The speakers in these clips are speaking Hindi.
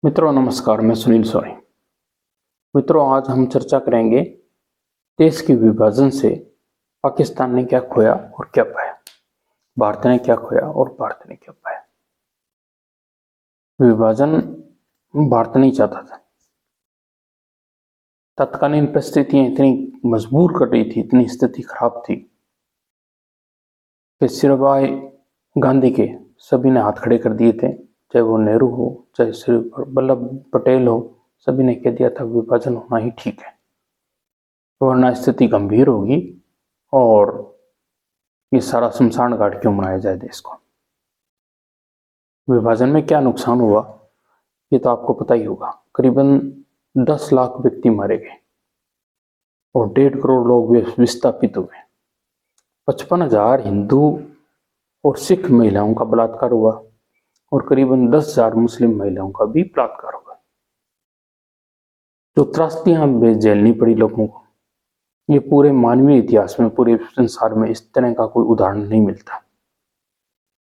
मित्रों नमस्कार, मैं सुनील सोनी। मित्रों आज हम चर्चा करेंगे देश के विभाजन से पाकिस्तान ने क्या खोया और क्या पाया, भारत ने क्या खोया और भारत ने क्या पाया। विभाजन भारत नहीं चाहता था। तत्कालीन परिस्थितियां इतनी मजबूर कर रही थी, इतनी स्थिति खराब थी कि सिरभाई गांधी के सभी ने हाथ खड़े कर दिए थे, चाहे वो नेहरू हो चाहे श्री वल्लभ पटेल हो, सभी ने कह दिया था विभाजन होना ही ठीक है, वरना स्थिति गंभीर होगी और ये सारा शमशान घाट क्यों बनाया जाए देश को। विभाजन में क्या नुकसान हुआ ये तो आपको पता ही होगा। करीबन 10 लाख व्यक्ति मारे गए और 1.5 करोड़ लोग विस्थापित हुए। 55,000 हिंदू और सिख महिलाओं का बलात्कार हुआ और करीबन 10,000 मुस्लिम महिलाओं का भी बलात्कार हुआ। जो त्रासदियां झेलनी पड़ी लोगों को, ये पूरे मानवीय इतिहास में, पूरे संसार में इस तरह का कोई उदाहरण नहीं मिलता।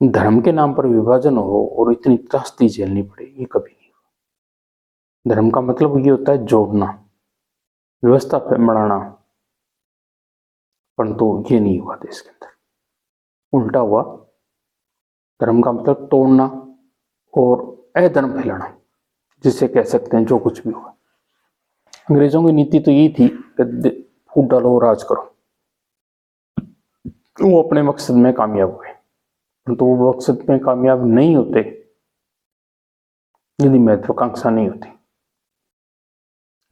धर्म के नाम पर विभाजन हो और इतनी त्रासदी झेलनी पड़े, ये कभी नहीं हुआ। धर्म का मतलब ये होता है जोड़ना, व्यवस्था बढ़ाना, परंतु ये नहीं हुआ देश के अंदर, उल्टा हुआ। धर्म का मतलब तोड़ना और अधर्म फैलाना, जिसे कह सकते हैं जो कुछ भी हुआ। अंग्रेजों की नीति तो यही थी कि फूट डालो राज करो। वो अपने मकसद में कामयाब हुए, परंतु वो मकसद में कामयाब नहीं होते यदि महत्वाकांक्षा नहीं होती।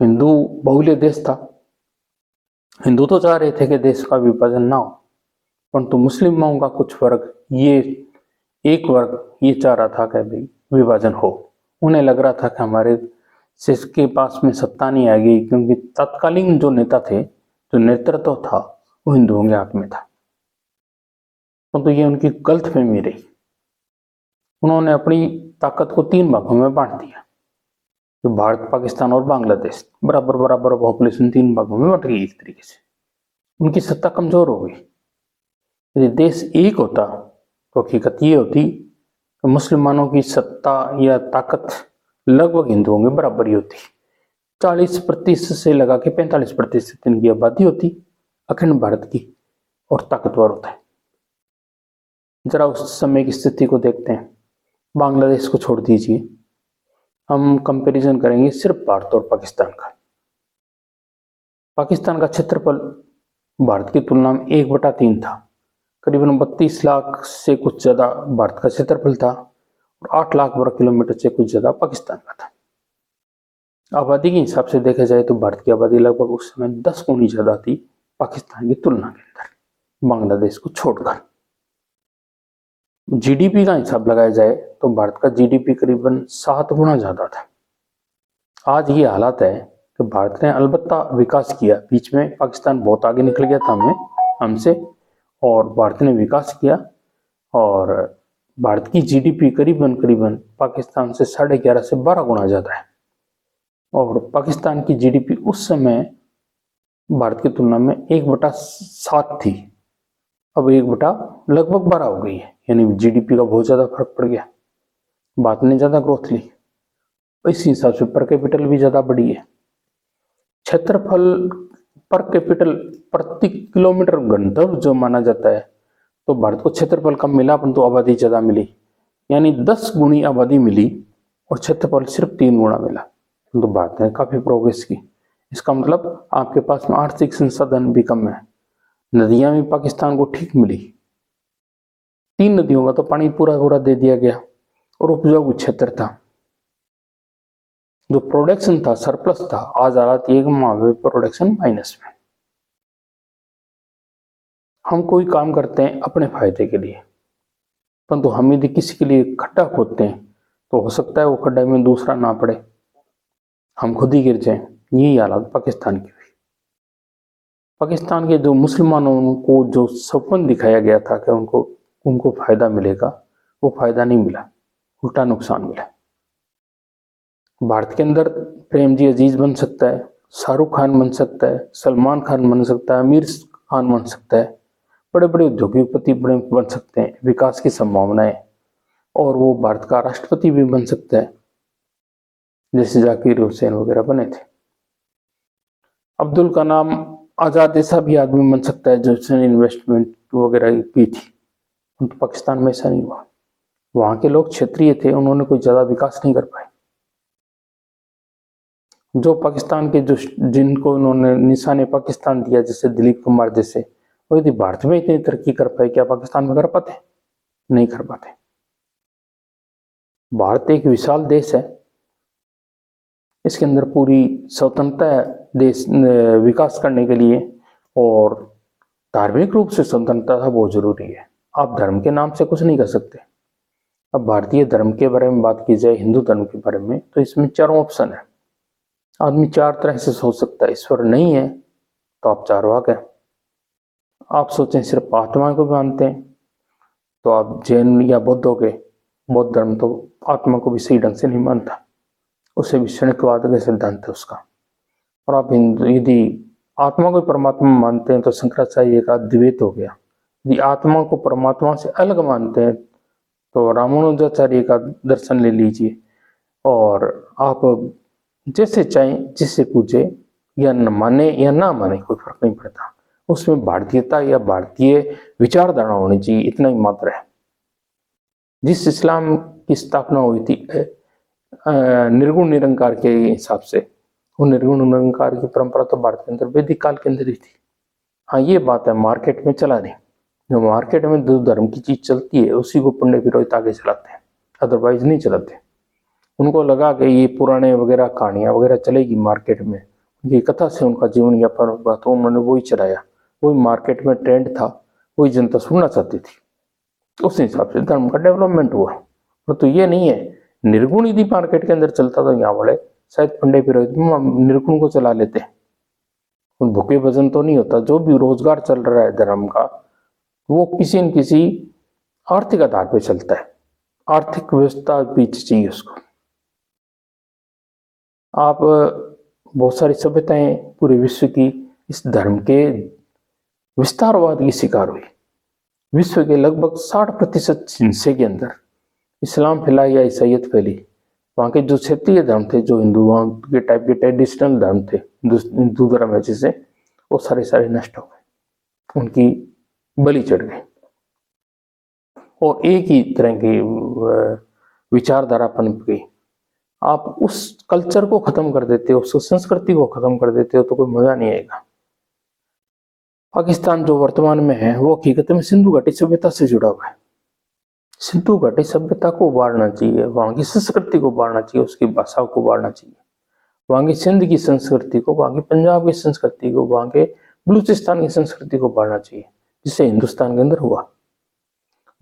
हिंदू बहुल्य देश था, हिंदू तो चाह रहे थे कि देश का विभाजन ना हो, परंतु मुस्लिमों का कुछ वर्ग, ये एक वर्ग ये चाह रहा था कि भाई विभाजन हो। उन्हें लग रहा था कि हमारे देश के पास में सत्ता नहीं आएगी, क्योंकि तत्कालीन जो नेता थे, जो नेतृत्व था, वो हिंदुओं के हाथ में था। परंतु ये उनकी गलतफहमी रही। उन्होंने अपनी ताकत को 3 भागों में बांट दिया। तो भारत, पाकिस्तान और बांग्लादेश बराबर बराबर पॉपुलेशन 3 भागों में बट गई। एक तरीके से उनकी सत्ता कमजोर हो गई। यदि देश एक होता तो हकीकत ये होती कि मुसलमानों की सत्ता या ताकत लगभग हिंदुओं में बराबर ही होती। 40% से लगा के 45% इनकी आबादी होती अखंड भारत की, और ताकतवर होता है। जरा उस समय की स्थिति को देखते हैं। बांग्लादेश को छोड़ दीजिए, हम कंपैरिजन करेंगे सिर्फ भारत और पाकिस्तान का। पाकिस्तान का क्षेत्रफल भारत की तुलना में 1/3 था। करीबन 32 लाख से कुछ ज्यादा भारत का क्षेत्रफल था और 8 लाख वर्ग किलोमीटर से कुछ ज्यादा पाकिस्तान का था। आबादी के हिसाब से देखा जाए तो भारत की आबादी लगभग उस समय 10 गुनी ज्यादा थी पाकिस्तान की तुलना के अंदर, बांग्लादेश को छोड़कर। जीडीपी का हिसाब लगाया जाए तो भारत का जीडीपी करीबन 7 गुना ज्यादा था। आज ये हालात है कि भारत ने अलबत्ता विकास किया, बीच में पाकिस्तान बहुत आगे निकल गया था हमसे, और भारत ने विकास किया और भारत की जीडीपी करीबन पाकिस्तान से 11.5 से 12 गुना ज्यादा है। और पाकिस्तान की जीडीपी उस समय भारत की तुलना में 1/7 थी, अब 1/लगभग 12 हो गई है। यानी जीडीपी का बहुत ज्यादा फर्क पड़ गया। भारत ने ज्यादा ग्रोथ ली, इस हिसाब से पर कैपिटल भी ज्यादा बढ़ी है। क्षेत्रफल पर कैपिटल प्रति किलोमीटर घनत्व जो माना जाता है, तो भारत को क्षेत्रफल कम मिला परंतु आबादी ज्यादा मिली। यानी 10 गुनी आबादी मिली और क्षेत्रफल सिर्फ 3 गुना मिला। तो भारत ने काफी प्रोग्रेस की। इसका मतलब आपके पास में आर्थिक संसाधन भी कम है। नदियां भी पाकिस्तान को ठीक मिली, 3 नदियों का तो पानी पूरा पूरा दे दिया गया और उपजाऊ क्षेत्र था। जो प्रोडक्शन था सरप्लस था। आज हालात ये प्रोडक्शन माइनस में। हम कोई काम करते हैं अपने फायदे के लिए, परंतु हम यदि किसी के लिए खड्डा खोदते हैं तो हो सकता है वो खड्डे में दूसरा ना पड़े, हम खुद ही गिर जाएं। यही हालत पाकिस्तान की हुई। पाकिस्तान के जो मुसलमानों को जो सपन दिखाया गया था कि उनको फायदा मिलेगा, वो फायदा नहीं मिला, उल्टा नुकसान मिला। भारत के अंदर प्रेम जी अजीज बन सकता है, शाहरुख खान बन सकता है, सलमान खान बन सकता है, आमिर खान बन सकता है, बड़े बड़े उद्योगपति बन सकते हैं, विकास की संभावना है, और वो भारत का राष्ट्रपति भी बन सकता है। जैसे जाकिर हुसैन वगैरह बने थे। अब्दुल कलाम आजाद ऐसा भी आदमी बन सकता है जिसने इन्वेस्टमेंट वगैरह की थी, तो पाकिस्तान में ऐसा नहीं हुआ। वहां के लोग क्षेत्रीय थे, उन्होंने कोई ज्यादा विकास नहीं कर पाए। जो पाकिस्तान के जो जिनको उन्होंने निशाने पाकिस्तान दिया, जैसे दिलीप कुमार जैसे, वो यदि भारत में इतनी तरक्की कर पाए, क्या पाकिस्तान में कर पाते? नहीं कर पाते। भारत एक विशाल देश है, इसके अंदर पूरी स्वतंत्रता है देश विकास करने के लिए, और धार्मिक रूप से स्वतंत्रता बहुत जरूरी है। आप धर्म के नाम से कुछ नहीं कर सकते। अब भारतीय धर्म के बारे में बात की जाए, हिंदू धर्म के बारे में, तो इसमें चारों ऑप्शन है। आदमी चार तरह से सोच सकता है। ईश्वर नहीं है तो आप चारवाक है। आप सोचें सिर्फ आत्मा को मानते हैं तो आप जैन या बौद्ध हो गए। बौद्ध धर्म तो आत्मा को भी सही ढंग से नहीं मानता, उसे भी क्षणिकवाद का सिद्धांत है उसका। और आप हिंदू यदि आत्मा को परमात्मा मानते हैं तो शंकराचार्य का द्वैत हो गया। यदि आत्मा को परमात्मा से अलग मानते हैं तो रामानुजाचार्य का दर्शन ले लीजिए। और आप जैसे चाहें जिससे पूछे, या न माने या ना माने, कोई फर्क नहीं पड़ता। उसमें भारतीयता या भारतीय विचारधारा होनी चाहिए, इतना ही मात्र है। जिस इस्लाम की स्थापना हुई थी निर्गुण निरंकार के हिसाब से, वो निर्गुण निरंकार की परंपरा तो भारत के अंदर वैदिक काल के अंदर ही थी। हाँ, ये बात है मार्केट में चला नहीं। जो मार्केट में जो धर्म की चीज चलती है उसी को पंडित पुरोहित आगे चलाते हैं, अदरवाइज नहीं चलाते। उनको लगा कि ये पुराने वगैरह कहानियां वगैरह चलेगी मार्केट में, ये कथा से उनका जीवन यापन होगा, तो उन्होंने वही चलाया। वही मार्केट में ट्रेंड था, वही जनता सुनना चाहती थी, उस हिसाब से धर्म का डेवलपमेंट हुआ। तो ये नहीं है निर्गुण यदि मार्केट के अंदर चलता तो यहाँ वाले शायद पंडित पुरोहित निर्गुण को चला लेते। भूखे भजन तो नहीं होता। जो भी रोजगार चल रहा है धर्म का, वो किसी न किसी आर्थिक आधार पर चलता है। आर्थिक व्यवस्था बीच चाहिए उसको। आप बहुत सारी सभ्यताएं पूरे विश्व की इस धर्म के विस्तारवाद की शिकार हुई। विश्व के लगभग 60% हिस्से के अंदर इस्लाम फैला या ईसाइयत फैली। वहाँ के जो क्षेत्रीय धर्म थे, जो हिंदुओं के टाइप के ट्रेडिशनल धर्म थे, हिंदू धर्म है जिसे, वो सारे नष्ट हो गए, उनकी बलि चढ़ गई। और एक ही तरह की विचारधारा पनप गई। आप उस कल्चर को खत्म कर देते हो, उस संस्कृति को खत्म कर देते हो तो कोई मजा नहीं आएगा। पाकिस्तान जो वर्तमान में है वो हकीकत में सिंधु घाटी सभ्यता से जुड़ा हुआ है। सिंधु घाटी सभ्यता को उबारना चाहिए, वहां की संस्कृति को उबारना चाहिए, उसकी भाषा को उबारना चाहिए, वहां की सिंध की संस्कृति को, वहां की पंजाब की संस्कृति को, वहां के बलूचिस्तान की संस्कृति को उबारना चाहिए, जिससे हिंदुस्तान के अंदर हुआ।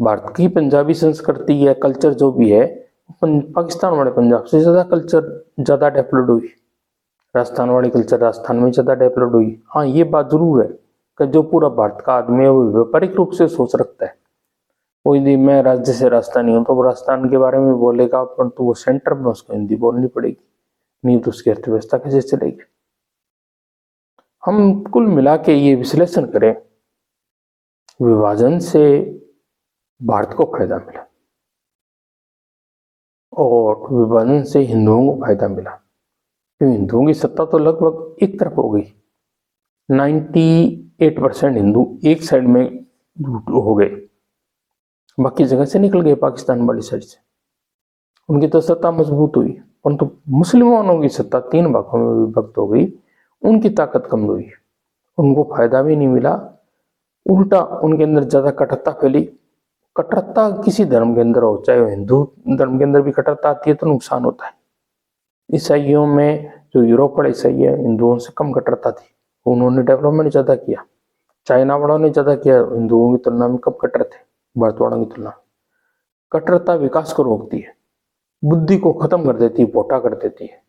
भारत की पंजाबी संस्कृति या कल्चर जो भी है, पाकिस्तान वाले पंजाब से ज्यादा कल्चर ज्यादा डेवलप्ड हुई। राजस्थान वाली कल्चर राजस्थान में ज्यादा डेवलप्ड हुई। हाँ, ये बात जरूर है कि जो पूरा भारत का आदमी है वो व्यापारिक रूप से सोच रखता है। वो यदि मैं राज्य से राजस्थानी हूँ तो वो राजस्थान के बारे में बोलेगा, परंतु वो सेंटर में उसको हिंदी बोलनी पड़ेगी, नहीं तो उसकी अर्थव्यवस्था कैसे चलेगी। हम कुल मिला के ये विश्लेषण करें, विभाजन से भारत को फायदा मिला और विभाजन से हिंदुओं को फायदा मिला। क्योंकि हिंदुओं की सत्ता तो लगभग एक तरफ हो गई। 98% हिंदू एक साइड में हो गए, बाकी जगह से निकल गए पाकिस्तान वाली साइड से। उनकी तो सत्ता मजबूत हुई, परंतु मुसलमानों की सत्ता 3 भागों में विभक्त हो गई, उनकी ताकत कम हुई, उनको फायदा भी नहीं मिला। उल्टा उनके अंदर ज्यादा कटुता फैली। कट्टरता किसी धर्म के अंदर हो, चाहे हिंदू धर्म के अंदर भी कट्टरता आती है तो नुकसान होता है। ईसाइयों में जो यूरोप वाले ईसाई है, हिंदुओं से कम कट्टरता थी, उन्होंने डेवलपमेंट ज्यादा किया। चाइना वालों ने ज्यादा किया, हिंदुओं की तुलना में कम कट्टर थे भारत वालों की तुलना। कट्टरता विकास को रोकती है, बुद्धि को खत्म कर देती है, पोटा कर देती है।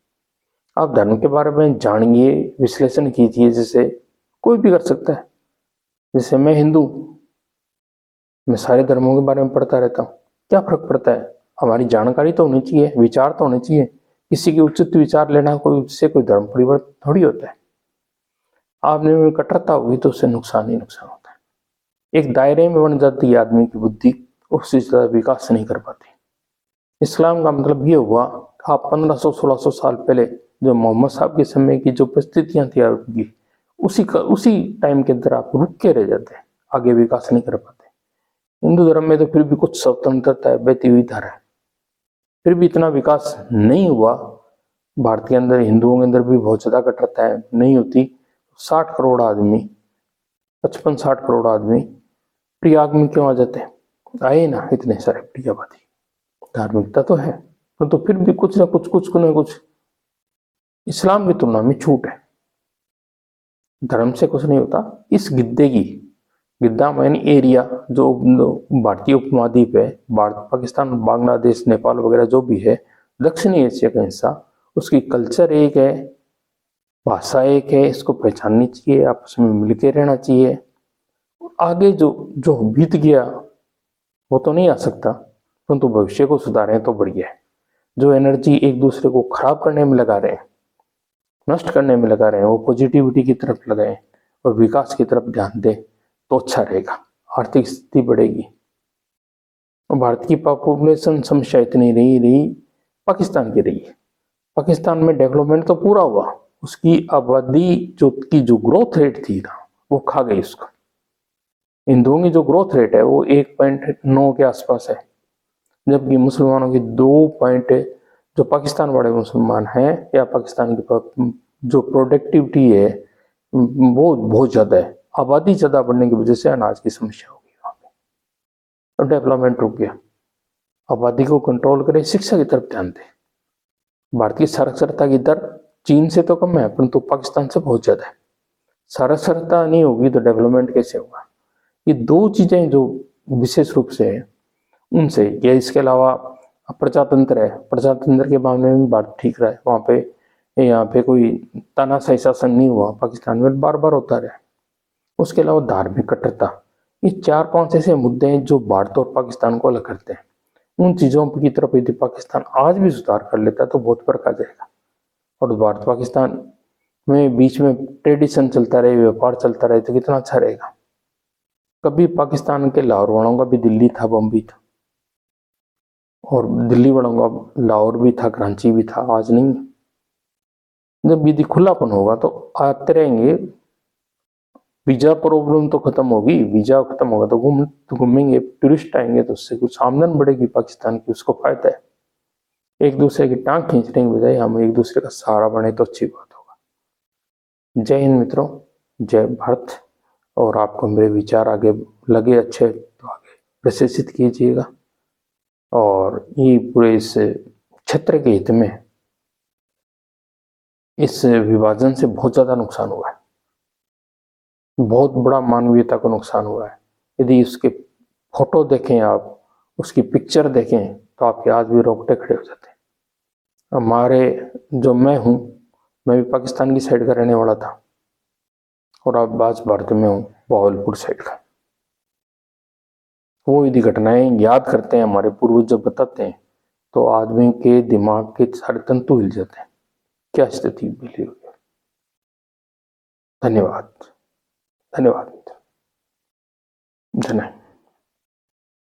आप धर्म के बारे में जानिए, विश्लेषण कीजिए, जिसे कोई भी कर सकता है। जैसे मैं हिंदू, मैं सारे धर्मों के बारे में पढ़ता रहता हूँ, क्या फर्क पड़ता है? हमारी जानकारी तो होनी चाहिए, विचार तो होने चाहिए। किसी के उचित विचार लेना कोई उससे कोई धर्म परिवर्तन थोड़ी होता है। आपने कट्टरता हुई तो उससे नुकसान ही नुकसान होता है। एक दायरे में बन जाती है आदमी की बुद्धि, उससे ज्यादा विकास नहीं कर पाती। इस्लाम का मतलब ये हुआ आप 1500-1600 साल पहले जो मोहम्मद साहब के समय की जो परिस्थितियां थी आपकी, उसी टाइम के अंदर आप रुक के रह जाते हैं, आगे विकास नहीं कर पाते। हिंदू धर्म में तो फिर भी कुछ स्वतंत्रता है, बहती हुई धारा है, फिर भी इतना विकास नहीं हुआ। भारत के अंदर हिंदुओं के अंदर भी बहुत ज्यादा कट्टरता है, नहीं होती। 60 करोड़ आदमी, 55-60 करोड़ आदमी प्रयाग में क्यों आ जाते हैं? आए ना इतने सारे प्रियवादी, धार्मिकता तो है, तो फिर भी कुछ ना कुछ इस्लाम की तुलना में छूट है। धर्म से कुछ नहीं होता। इस गिद्दे की, गिद्दा मैन एरिया जो भारतीय उपमहाद्वीप है, भारत, पाकिस्तान, बांग्लादेश, नेपाल वगैरह जो भी है, दक्षिणी एशिया का हिस्सा, उसकी कल्चर एक है, भाषा एक है, इसको पहचाननी चाहिए, आपस में मिलके रहना चाहिए। आगे जो जो बीत गया वो तो नहीं आ सकता, परंतु भविष्य को सुधारें तो बढ़िया है। जो एनर्जी एक दूसरे को खराब करने में लगा रहे हैं, नष्ट करने में लगा रहे हैं, वो पॉजिटिविटी की तरफ लगाएं और विकास की तरफ ध्यान दें तो अच्छा रहेगा। आर्थिक स्थिति बढ़ेगी। भारत की पॉपुलेशन समस्या इतनी नहीं रही, पाकिस्तान की रही है। पाकिस्तान में डेवलपमेंट तो पूरा हुआ, उसकी आबादी जो ग्रोथ रेट थी ना, वो खा गई उसको। हिंदुओं की जो ग्रोथ रेट है वो 1.9 के आसपास है, जबकि मुसलमानों की 2 जो पाकिस्तान वाले मुसलमान हैं या पाकिस्तान की जो प्रोडक्टिविटी है वो बहुत ज्यादा है। आबादी ज्यादा बढ़ने की वजह से अनाज की समस्या हो गई वहां पे, तो डेवलपमेंट रुक गया। आबादी को कंट्रोल करें, शिक्षा की तरफ ध्यान दें। भारत की साक्षरता की दर चीन से तो कम है, परंतु पाकिस्तान से बहुत ज्यादा है। साक्षरता नहीं होगी तो डेवलपमेंट कैसे होगा? ये दो चीजें जो विशेष रूप से है उनसे, या इसके अलावा प्रजातंत्र है, प्रजातंत्र के मामले में भारत ठीक रहा है। वहां पे यहाँ पे कोई तानाशाही शासन नहीं हुआ, पाकिस्तान में बार बार होता रहा। उसके अलावा धार्मिक कट्टरता, ये 4-5 ऐसे मुद्दे हैं जो भारत और पाकिस्तान को अलग करते हैं। उन चीजों की तरफ यदि पाकिस्तान आज भी सुधार कर लेता है तो बहुत फर्क आ जाएगा। और भारत पाकिस्तान में बीच में ट्रेडिशन चलता रहे, व्यापार चलता रहे तो कितना अच्छा रहेगा। कभी पाकिस्तान के लाहौर वालों का भी दिल्ली था, बम्बई था, और दिल्ली वालों का लाहौर भी था, कराची भी था, आज नहीं। जब यदि खुलापन होगा तो आते रहेंगे। वीजा प्रॉब्लम तो खत्म होगी, वीजा खत्म होगा तो घूमेंगे, टूरिस्ट आएंगे तो उससे कुछ आमदन बढ़ेगी पाकिस्तान की, उसको फायदा है। एक दूसरे की टांग खींचने की बजाय हम एक दूसरे का सहारा बने तो अच्छी बात होगा। जय हिंद मित्रों, जय भारत। और आपको मेरे विचार आगे लगे अच्छे तो आगे प्रशंसित कीजिएगा। और ये पूरे इस क्षेत्र के हित में इस विभाजन से बहुत ज्यादा नुकसान हुआ है, बहुत बड़ा मानवीयता को नुकसान हुआ है। यदि उसके फोटो देखें, आप उसकी पिक्चर देखें तो आपके आज भी रोंगटे खड़े हो जाते हैं। मैं हूँ, मैं भी पाकिस्तान की साइड का रहने वाला था और अब आज भारत में हूँ, बहावलपुर साइड का। वो यदि घटनाएं याद करते हैं, हमारे पूर्वज जब बताते हैं तो आदमी के दिमाग के सारे तंतु हिल जाते हैं। क्या स्थिति मिली हुई है। धन्यवाद, धन्यवाद, धन्यवाद।